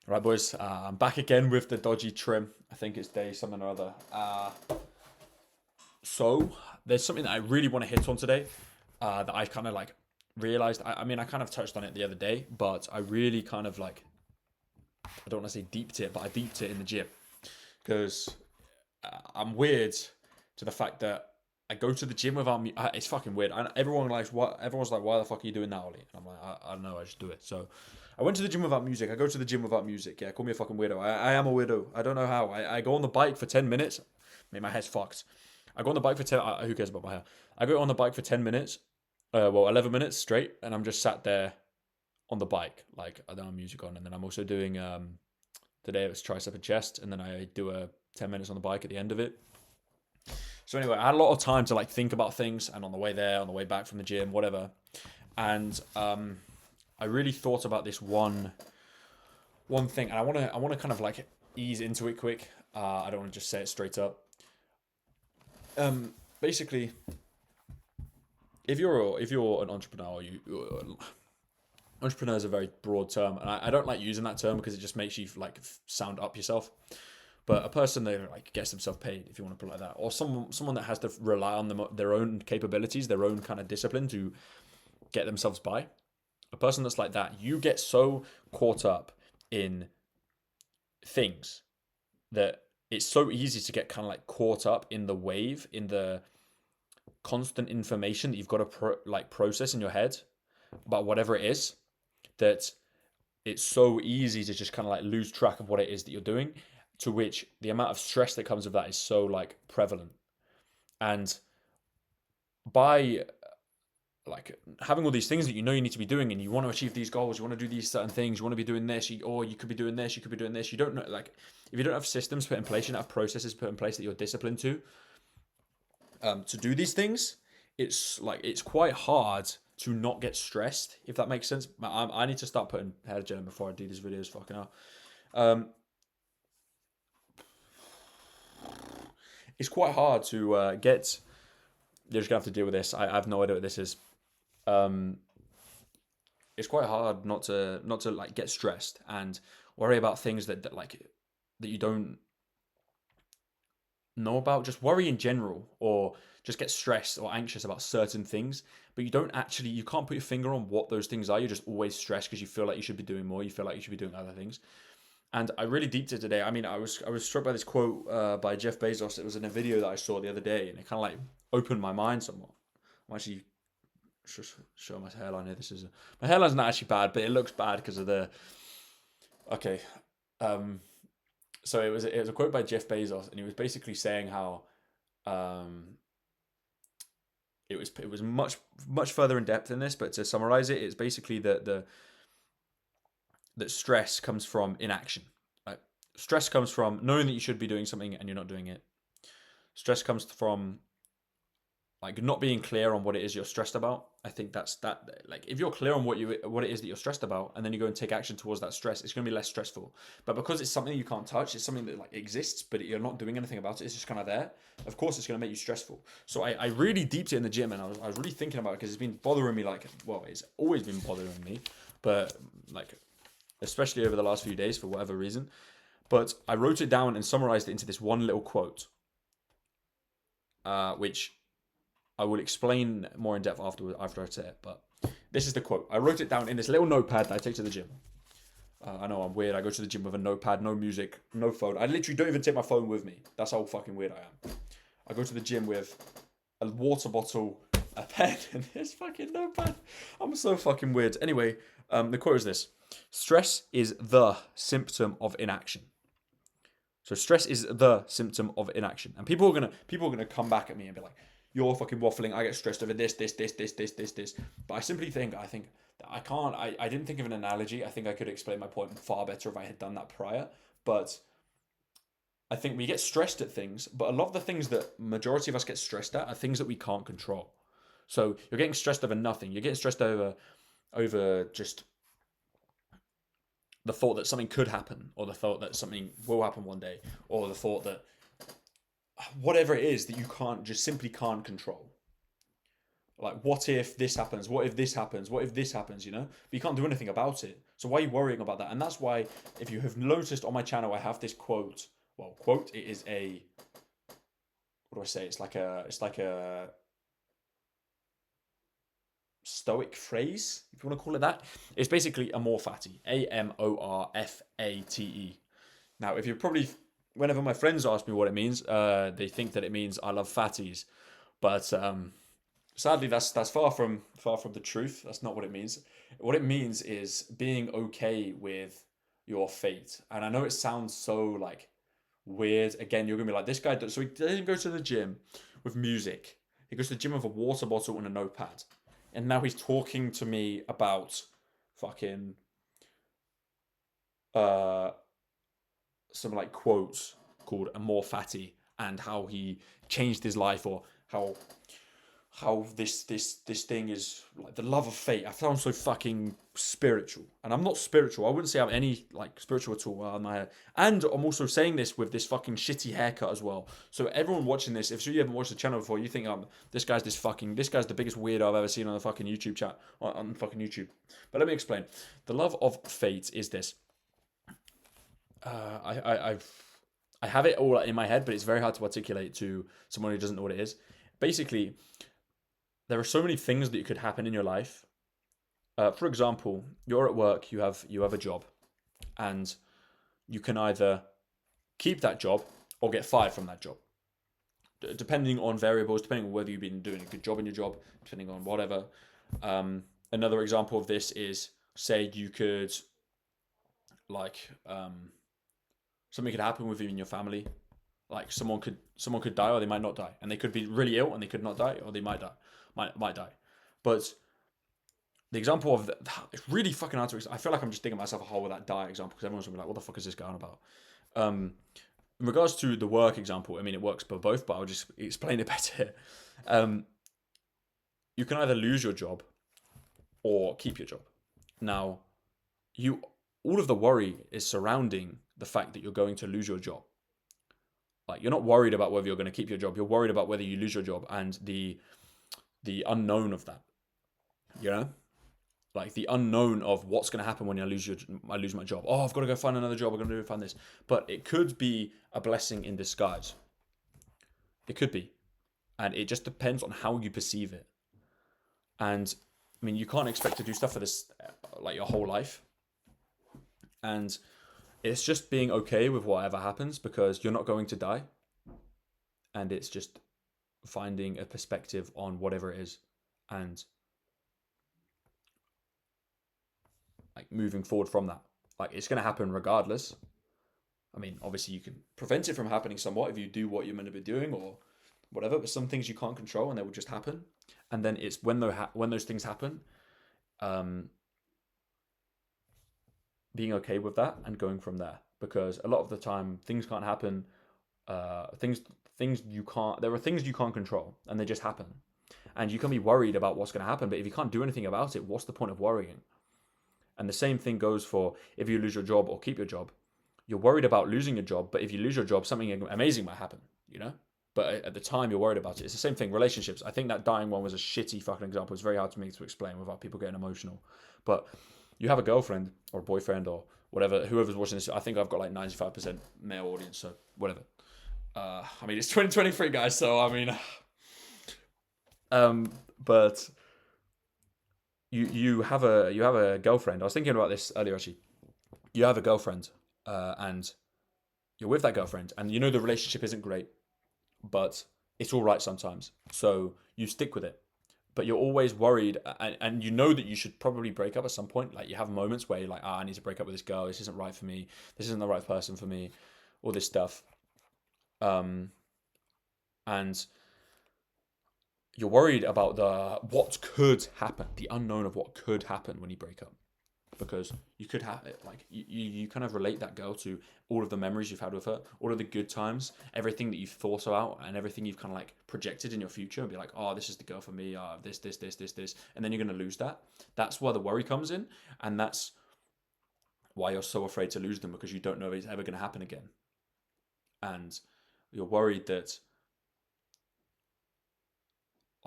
Right, boys. I'm back again with the dodgy trim. I think it's day something or other. So there's something that I really want to hit on today. That I kind of like realized. I mean, I kind of touched on it the other day, but I really kind of like. I don't want to say deeped it, but I deeped it in the gym because I'm weird to the fact that I go to the gym without me. It's fucking weird. Everyone likes what. Everyone's like, "Why the fuck are you doing that, Ollie?" And I'm like, I don't know. I just do it. So I went to the gym without music. I go to the gym without music. Yeah, call me a fucking weirdo. I am a weirdo. I don't know how. I go on the bike for 10 minutes. Mate, my hair's fucked. I go on the bike for 10. Who cares about my hair? I go on the bike for 10 minutes. 11 minutes straight, and I'm just sat there on the bike. Like I don't have music on, and then I'm also doing today it was tricep and chest, and then I do a 10 minutes on the bike at the end of it. So anyway, I had a lot of time to like think about things, and on the way there, on the way back from the gym, whatever. And I really thought about this one thing, and I want to kind of like ease into it quick. I don't want to just say it straight up. Basically, if you're an entrepreneur, entrepreneur is a very broad term, and I don't like using that term because it just makes you like sound up yourself. But a person that like gets themselves paid, if you want to put it like that, or someone that has to rely on their own capabilities, their own kind of discipline to get themselves by. A person that's like that, you get so caught up in things that it's so easy to get kind of like caught up in the wave, in the constant information that you've got to process in your head about whatever it is, that it's so easy to just kind of like lose track of what it is that you're doing, to which the amount of stress that comes with that is so like prevalent. And by like having all these things that you know you need to be doing, and you want to achieve these goals, you want to do these certain things, you want to be doing this, or you could be doing this, you could be doing this, you don't know, like if you don't have systems put in place, you don't have processes put in place that you're disciplined to do these things, it's quite hard to not get stressed, if that makes sense. I need to start putting hair gel in before I do these videos. Fucking hell. Um, it's quite hard to get. You're just gonna have to deal with this. I have no idea what this is. Um, it's quite hard not to like get stressed and worry about things that like that you don't know about. Just worry in general, or just get stressed or anxious about certain things, but you can't put your finger on what those things are. You're just always stressed because you feel like you should be doing more. You feel like you should be doing other things. And I really deeped it today. I mean, I was struck by this quote by Jeff Bezos. It was in a video that I saw the other day, and it kind of like opened my mind somewhat. I'm actually just show my hairline here. My hairline's not actually bad, but it looks bad because of the. Okay, um, so it was a quote by Jeff Bezos, and he was basically saying how um, it was much further in depth than this, but to summarize it, it's basically that stress comes from inaction. Like, stress comes from knowing that you should be doing something and you're not doing it. Stress comes from like not being clear on what it is you're stressed about. I think that's that. Like if you're clear on what it is that you're stressed about, and then you go and take action towards that stress, it's going to be less stressful. But because it's something you can't touch, it's something that like exists, but you're not doing anything about it. It's just kind of there. Of course, it's going to make you stressful. So I really deeped it in the gym, and I was really thinking about it because it's been bothering me. Like, well, it's always been bothering me, but like especially over the last few days for whatever reason. But I wrote it down and summarized it into this one little quote, which I will explain more in depth after I say it. But this is the quote. I wrote it down in this little notepad that I take to the gym. I know I'm weird. I go to the gym with a notepad, no music, no phone. I literally don't even take my phone with me. That's how fucking weird I am. I go to the gym with a water bottle, a pen, and this fucking notepad. I'm so fucking weird. Anyway, the quote is this: stress is the symptom of inaction. So stress is the symptom of inaction, and people are gonna come back at me and be like, "You're fucking waffling. I get stressed over this. But I think that I can't. I didn't think of an analogy. I think I could explain my point far better if I had done that prior. But I think we get stressed at things, but a lot of the things that majority of us get stressed at are things that we can't control. So you're getting stressed over nothing. You're getting stressed over just the thought that something could happen, or the thought that something will happen one day, or the thought that whatever it is that you can't just simply can't control. Like, what if this happens? What if this happens? What if this happens? You know, but you can't do anything about it. So why are you worrying about that? And that's why, if you have noticed on my channel, I have this quote. Well, quote. It is a, what do I say? It's like a stoic phrase, if you want to call it that. It's basically amor fati. AMORFATE. Now, if you're probably, whenever my friends ask me what it means, they think that it means I love fatties, but sadly, that's far from the truth. That's not what it means. What it means is being okay with your fate. And I know it sounds so like weird. Again, you're gonna be like, this guy. So he doesn't go to the gym with music. He goes to the gym with a water bottle and a notepad. And now he's talking to me about fucking uh some like quotes called "Amor Fati" and how he changed his life, or how this thing is like the love of fate. I sound so fucking spiritual, and I'm not spiritual. I wouldn't say I'm any like spiritual at all on my head. And I'm also saying this with this fucking shitty haircut as well. So everyone watching this, if you haven't watched the channel before, you think this guy's the biggest weirdo I've ever seen on the fucking YouTube chat on fucking YouTube. But let me explain. The love of fate is this. I have it all in my head, but it's very hard to articulate to someone who doesn't know what it is. Basically, there are so many things that could happen in your life. For example, you're at work, you have a job, and you can either keep that job or get fired from that job, depending on variables, depending on whether you've been doing a good job in your job, depending on whatever. Another example of this is, say you could, like, something could happen with you in your family. Like someone could die, or they might not die, and they could be really ill and they could not die, or they might die. But the example of it's really fucking hard to explain. I feel like I'm just digging myself a hole with that die example, because everyone's gonna be like, what the fuck is this going on about? In regards to the work example, I mean, it works for both, but I'll just explain it better here. You can either lose your job or keep your job. Now, all of the worry is surrounding the fact that you're going to lose your job. Like, you're not worried about whether you're going to keep your job. You're worried about whether you lose your job and the unknown of that. You know, like the unknown of what's going to happen when I lose my job. Oh, I've got to go find another job. I'm going to go find this. But it could be a blessing in disguise. It could be, and it just depends on how you perceive it. And I mean, you can't expect to do stuff for this like your whole life. And it's just being okay with whatever happens, because you're not going to die. And it's just finding a perspective on whatever it is, and like moving forward from that. Like, it's going to happen regardless. I mean, obviously you can prevent it from happening somewhat if you do what you're meant to be doing or whatever, but some things you can't control and they will just happen. And then it's when those things happen, being okay with that and going from there. Because a lot of the time things can't happen. Things you can't. There are things you can't control, and they just happen. And you can be worried about what's going to happen, but if you can't do anything about it, what's the point of worrying? And the same thing goes for if you lose your job or keep your job. You're worried about losing your job, but if you lose your job, something amazing might happen, you know? But at the time, you're worried about it. It's the same thing. Relationships. I think that dying one was a shitty fucking example. It's very hard for me to explain without people getting emotional. But you have a girlfriend or a boyfriend or whatever, whoever's watching this. I think I've got like 95% male audience, so whatever. I mean, it's 2023, guys, so I mean... but you have a girlfriend. I was thinking about this earlier, actually. You have a girlfriend, and you're with that girlfriend, and you know the relationship isn't great, but it's all right sometimes. So you stick with it, but you're always worried, and you know that you should probably break up at some point. Like, you have moments where you're like, I need to break up with this girl. This isn't right for me. This isn't the right person for me. All this stuff, and you're worried about what could happen, the unknown of what could happen when you break up. Because you could have it, like, you kind of relate that girl to all of the memories you've had with her, all of the good times, everything that you've thought about, and everything you've kind of like projected in your future, and be like, oh, this is the girl for me, this, and then you're going to lose that. That's where the worry comes in, and that's why you're so afraid to lose them, because you don't know if it's ever going to happen again. And you're worried that,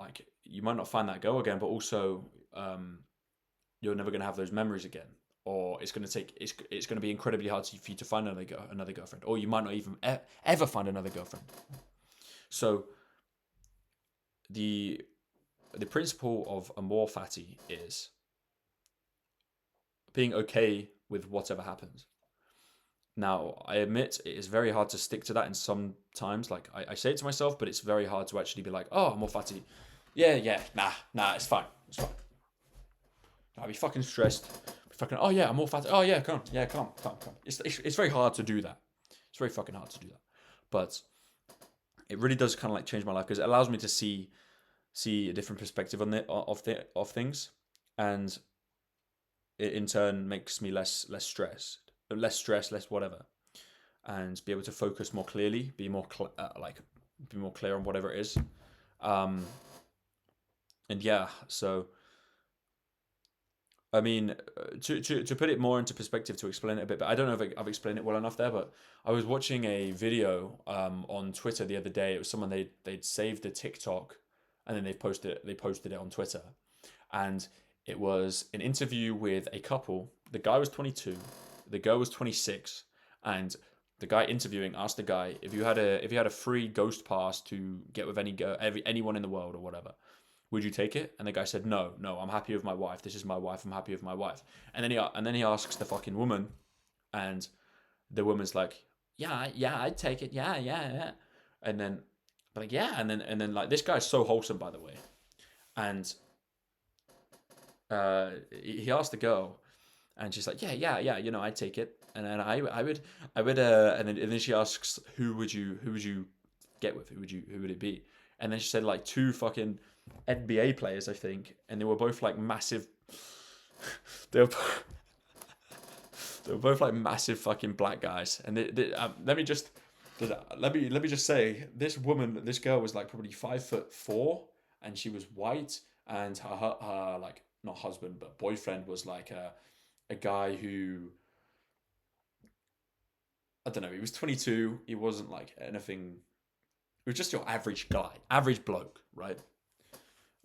like you might not find that girl again, but also you're never going to have those memories again, or it's going to take it's going to be incredibly hard for you to find another girlfriend, or you might not even ever find another girlfriend. So the principle of amor fati is being okay with whatever happens. Now, I admit it is very hard to stick to that, and sometimes, like, I say it to myself, but it's very hard to actually be like, oh, amor fati. Yeah, nah, it's fine. It's fine. I'll be fucking stressed. Be fucking, oh yeah, amor fati. Oh yeah, come. It's very hard to do that. It's very fucking hard to do that. But it really does kind of like change my life because it allows me to see a different perspective on of things, and it in turn makes me less stressed, less whatever, and be able to focus more clearly, be more clear on whatever it is. And yeah, so I mean, to put it more into perspective, to explain it a bit, but I don't know if I've explained it well enough there. But I was watching a video on Twitter the other day. It was someone they'd saved a TikTok, and then they posted it on Twitter, and it was an interview with a couple. The guy was 22, the girl was 26, and the guy interviewing asked the guy if you had a free ghost pass to get with anyone in the world or whatever, would you take it? And the guy said, no, I'm happy with my wife. This is my wife. I'm happy with my wife. And then he asks the fucking woman, and the woman's like, yeah, I'd take it. Yeah. And then like, yeah, and then like this guy's so wholesome, by the way. And he asked the girl, and she's like, yeah, I'd take it. And then I would, and then she asks, who would you get with? Who would it be? And then she said like two fucking NBA players, I think, and they were both like massive. they were, they were both like massive fucking black guys. And let me just say, this girl was like probably 5'4", and she was white, and her like not husband but boyfriend was like a guy who, I don't know, he was 22. He wasn't like anything. He was just your average guy, average bloke, right?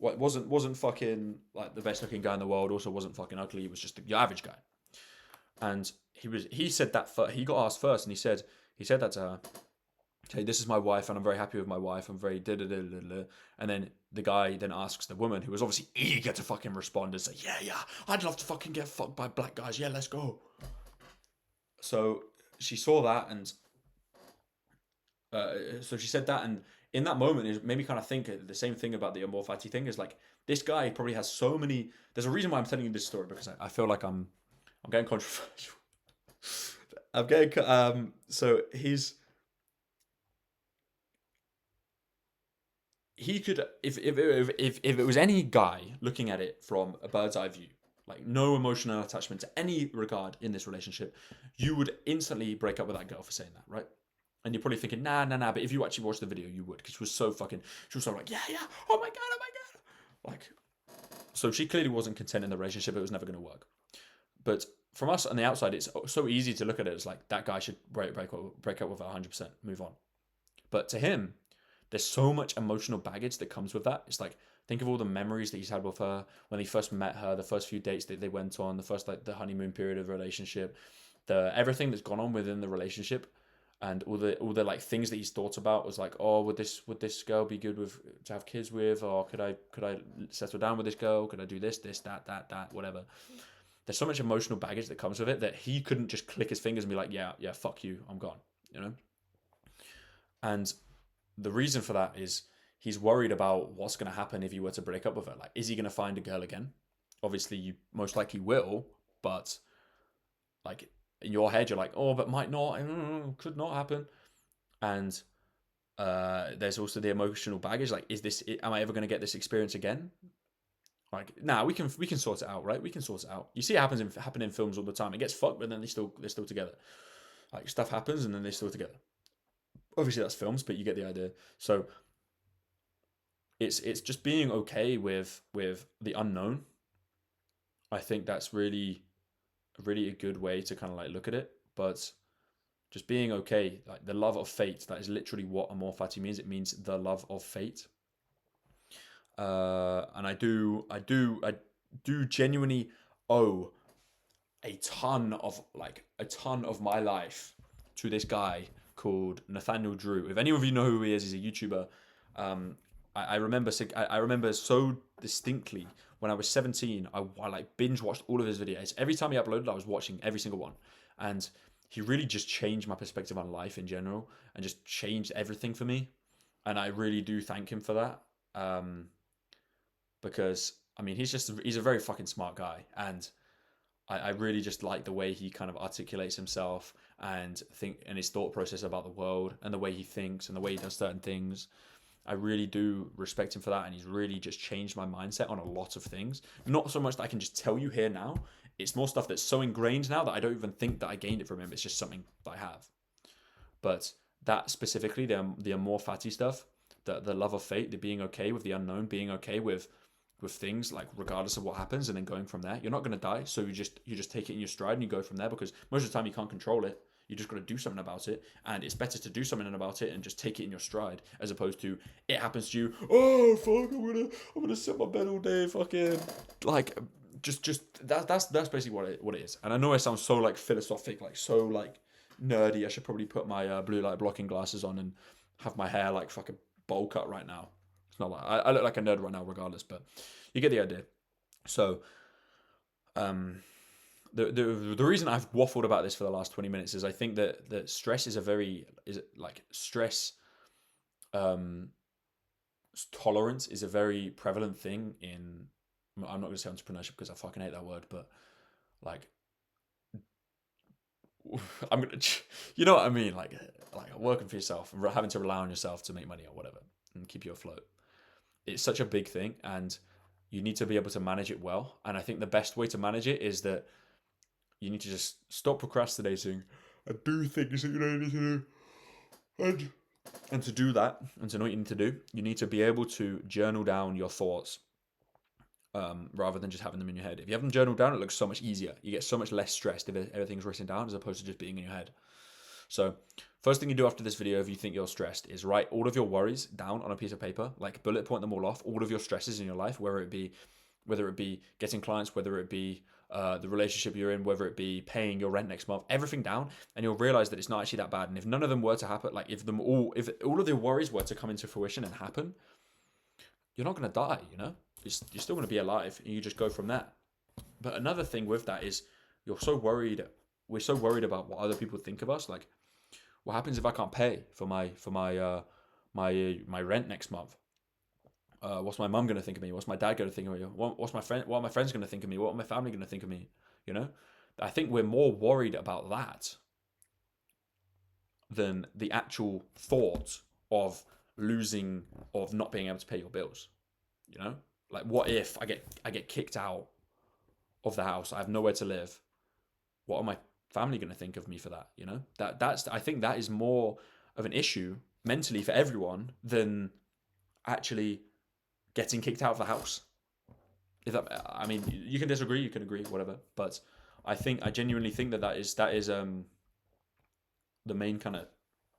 What wasn't fucking like the best looking guy in the world. Also wasn't fucking ugly. He was just your average guy. And he said that he got asked first, and he said that to her. Hey, this is my wife, and I'm very happy with my wife. I'm very da da da da da. And then the guy then asks the woman, who was obviously eager to fucking respond and say, yeah, I'd love to fucking get fucked by black guys. Yeah, let's go. So she saw that, and so she said that, and in that moment, it made me kind of think the same thing about the amor fati thing. Is like, this guy probably has so many. There's a reason why I'm telling you this story, because I feel like I'm getting controversial. I'm getting so he could, if it was any guy looking at it from a bird's eye view, like no emotional attachment to any regard in this relationship, you would instantly break up with that girl for saying that, right? And you're probably thinking, nah. But if you actually watched the video, you would, because she was so like, yeah, oh my god. Like, so she clearly wasn't content in the relationship. It was never going to work. But from us on the outside, it's so easy to look at it as like, that guy should break up with her 100%, move on. But to him, there's so much emotional baggage that comes with that. It's like, think of all the memories that he's had with her when he first met her, the first few dates that they went on, the first like the honeymoon period of the relationship, everything that's gone on within the relationship, and all the like things that he's thought about was like, oh, would this girl be good to have kids with, or could I settle down with this girl? Could I do this, that, whatever. There's so much emotional baggage that comes with it that he couldn't just click his fingers and be like, yeah, fuck you, I'm gone, And the reason for that is he's worried about what's going to happen if you were to break up with her. Like, is he going to find a girl again? Obviously, you most likely will, but like in your head, you're like, oh, but might not, could not happen. And there's also the emotional baggage. Like, am I ever going to get this experience again? Like, we can sort it out, right? We can sort it out. You see it happen in films all the time. It gets fucked, but then they're still together. Like, stuff happens and then they're still together. Obviously that's films, but you get the idea. So it's just being okay with the unknown. I think that's really a good way to kind of like look at it. But just being okay, like the love of fate, that is literally what amor fati means. It means the love of fate. And I do genuinely owe a ton of my life to this guy called Nathaniel Drew. If any of you know who he is, he's a YouTuber. Um, I remember so distinctly when I was 17. I like binge watched all of his videos. Every time he uploaded, I was watching every single one, and he really just changed my perspective on life in general, and just changed everything for me. And I really do thank him for that. Because I mean, he's a very fucking smart guy, and I really just like the way he kind of articulates himself and his thought process about the world and the way he thinks and the way he does certain things. I really do respect him for that, and he's really just changed my mindset on a lot of things. Not so much that I can just tell you here now. It's more stuff that's so ingrained now that I don't even think that I gained it from him. It's just something that I have. But that specifically, the more fatty stuff, the love of fate, the being okay with the unknown, being okay with things like regardless of what happens, and then going from there. You're not going to die, so you just take it in your stride and you go from there, because most of the time you can't control it. You just got to do something about it, and it's better to do something about it and just take it in your stride, as opposed to it happens to you. Oh fuck! I'm gonna sit on my bed all day, fucking like just that's basically what it is. And I know I sound so like philosophic, like so like nerdy. I should probably put my blue light blocking glasses on and have my hair like fucking bowl cut right now. It's not like I look like a nerd right now, regardless, but you get the idea. So, um, the reason I've waffled about this for the last 20 minutes is I think that stress is like stress um tolerance is a very prevalent thing in. I'm not going to say entrepreneurship because I fucking hate that word, but like I'm gonna, you know what I mean, like working for yourself and having to rely on yourself to make money or whatever and keep you afloat. It's such a big thing, and you need to be able to manage it well. And I think the best way to manage it is that you need to just stop procrastinating and do things that you know you need to do. And, and to do that, and to know what you need to do, you need to be able to journal down your thoughts, rather than just having them in your head. If you have them journaled down, it looks so much easier. You get so much less stressed if everything's written down as opposed to just being in your head. So, first thing you do after this video, if you think you're stressed, is write all of your worries down on a piece of paper, like bullet point them all off, all of your stresses in your life, whether it be getting clients, whether it be the relationship you're in, whether it be paying your rent next month, everything down, and you'll realize that it's not actually that bad. And if none of them were to happen, like if all of the worries were to come into fruition and happen, you're not going to die. You're still going to be alive, and you just go from there. But another thing with that is you're so worried. We're so worried about what other people think of us. Like, what happens if I can't pay for my rent next month? What's my mum gonna think of me? What's my dad gonna think of me? What are my friends gonna think of me? What are my family gonna think of me? You know, I think we're more worried about that than the actual thought of not being able to pay your bills. You know, like what if I get kicked out of the house? I have nowhere to live. What are my family gonna think of me for that? I think that is more of an issue mentally for everyone than actually getting kicked out of the house. I mean, you can disagree, you can agree, whatever. But I genuinely think that is the main kind of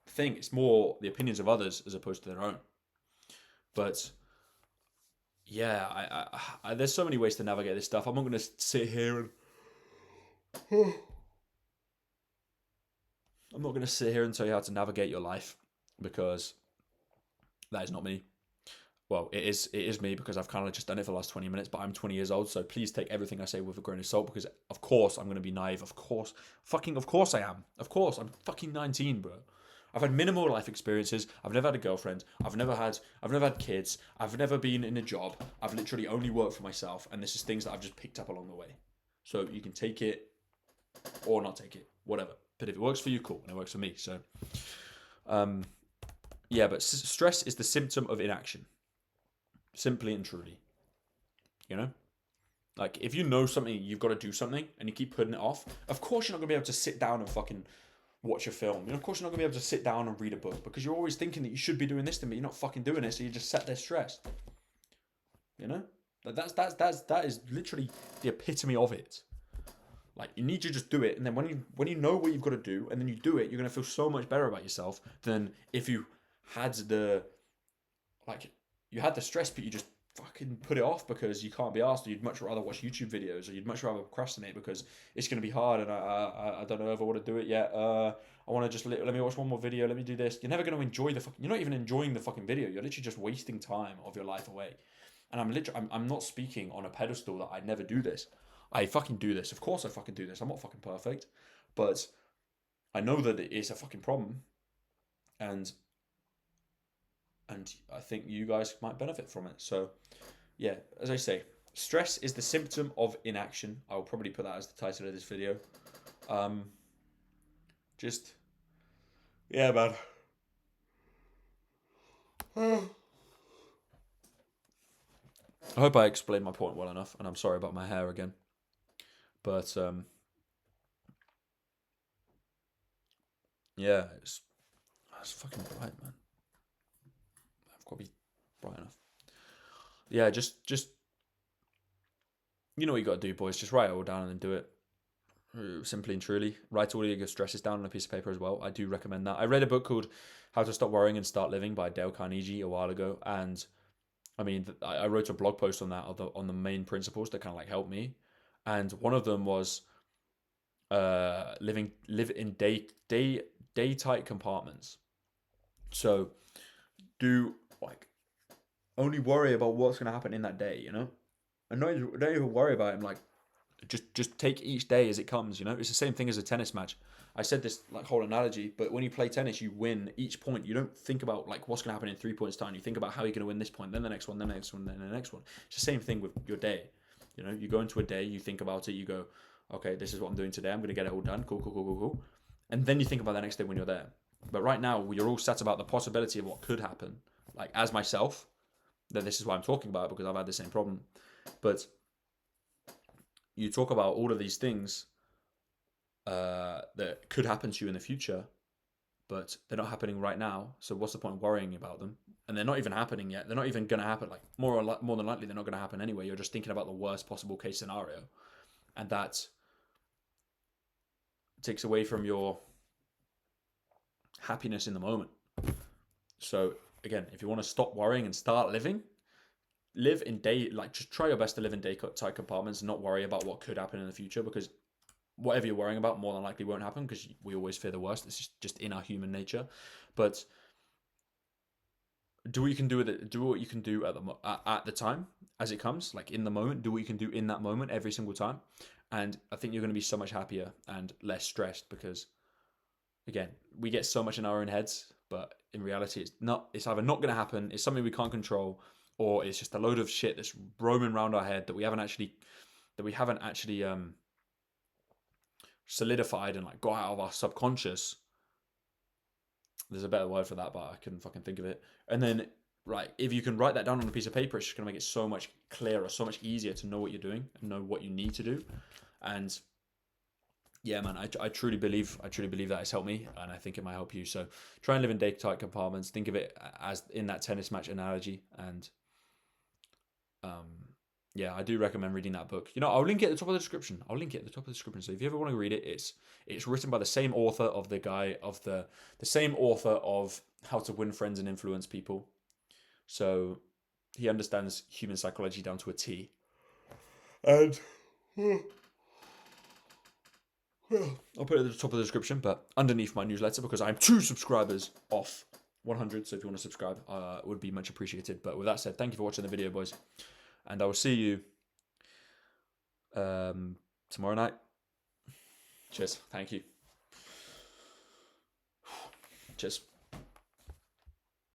thing. It's more the opinions of others as opposed to their own. But yeah, there's so many ways to navigate this stuff. I'm not going to sit here and I'm not going to sit here and tell you how to navigate your life, because that is not me. Well, it is me, because I've kind of just done it for the last 20 minutes, but I'm 20 years old, so please take everything I say with a grain of salt, because of course I'm going to be naive. Of course I am. Of course, I'm fucking 19, bro. I've had minimal life experiences. I've never had a girlfriend. I've never had kids. I've never been in a job. I've literally only worked for myself, and this is things that I've just picked up along the way. So you can take it or not take it, whatever. But if it works for you, cool, and it works for me. So, yeah, but stress is the symptom of inaction. Simply and truly, like if you know something, you've got to do something, and you keep putting it off. Of course, you're not gonna be able to sit down and fucking watch a film. Of course, you're not gonna be able to sit down and read a book, because you're always thinking that you should be doing this, but you're not fucking doing it. So you just sat there stressed. That is literally the epitome of it. Like, you need to just do it, and then when you know what you've got to do, and then you do it, you're gonna feel so much better about yourself than if you had the stress, but you just fucking put it off because you can't be asked, or you'd much rather watch YouTube videos, or you'd much rather procrastinate because it's going to be hard and I don't know if I want to do it yet. I want to just let me watch one more video. Let me do this. You're never going to enjoy the fucking. You're not even enjoying the fucking video. You're literally just wasting time of your life away. And I'm not speaking on a pedestal that I never do this. I fucking do this. Of course I fucking do this. I'm not fucking perfect, but I know that it is a fucking problem, and I think you guys might benefit from it. So, yeah, as I say, stress is the symptom of inaction. I will probably put that as the title of this video. Just, yeah, man. I hope I explained my point well enough, and I'm sorry about my hair again. But, yeah, it's fucking bright, man. I've got to be bright enough. Yeah, just you know what you got to do, boys. Just write it all down and then do it. Simply and truly, write all your stresses down on a piece of paper as well. I do recommend that. I read a book called How to Stop Worrying and Start Living by Dale Carnegie a while ago, and I mean, I wrote a blog post on that on the main principles that kind of like helped me, and one of them was live in day tight compartments. So do like only worry about what's going to happen in that day, you know, and don't even worry about it. Like just take each day as it comes, you know. It's the same thing as a tennis match. I said this like whole analogy, but when you play tennis, you win each point. You don't think about like what's going to happen in 3 points time. You think about how you're going to win this point, then the next one, then the next one, then the next one. It's the same thing with your day. You know, you go into a day, you think about it, you go, okay, this is what I'm doing today. I'm going to get it all done. Cool. And then you think about the next day when you're there. But right now, you're all set about the possibility of what could happen. Like as myself, that this is why I'm talking about it, because I've had the same problem. But you talk about all of these things that could happen to you in the future, but they're not happening right now. So what's the point of worrying about them? And they're not even happening yet. They're not even going to happen. Like more than likely, they're not going to happen anyway. You're just thinking about the worst possible case scenario, and that takes away from your happiness in the moment. So again, if you want to stop worrying and start living, just try your best to live in day tight compartments and not worry about what could happen in the future, because whatever you're worrying about more than likely won't happen, because we always fear the worst. It's just in our human nature. But do what you can do with it. Do what you can do at the time as it comes, like in the moment. Do what you can do in that moment every single time, and I think you're going to be so much happier and less stressed, because again, we get so much in our own heads, but in reality, it's either not going to happen, it's something we can't control, or it's just a load of shit that's roaming around our head that we haven't actually solidified and like got out of our subconscious. There's a better word for that, but I couldn't fucking think of it. And then, right, if you can write that down on a piece of paper, it's just going to make it so much clearer, so much easier to know what you're doing and know what you need to do. And yeah, man, I truly believe that has helped me, and I think it might help you. So try and live in day tight compartments. Think of it as in that tennis match analogy, and yeah, I do recommend reading that book. You know, I'll link it at the top of the description. So if you ever want to read it, it's written by the same author of the same author of How to Win Friends and Influence People. So he understands human psychology down to a T. And I'll put it at the top of the description, but underneath my newsletter, because I'm 2 subscribers off 100. So if you want to subscribe, it would be much appreciated. But with that said, thank you for watching the video, boys. And I will see you tomorrow night. Cheers. Thank you. Cheers.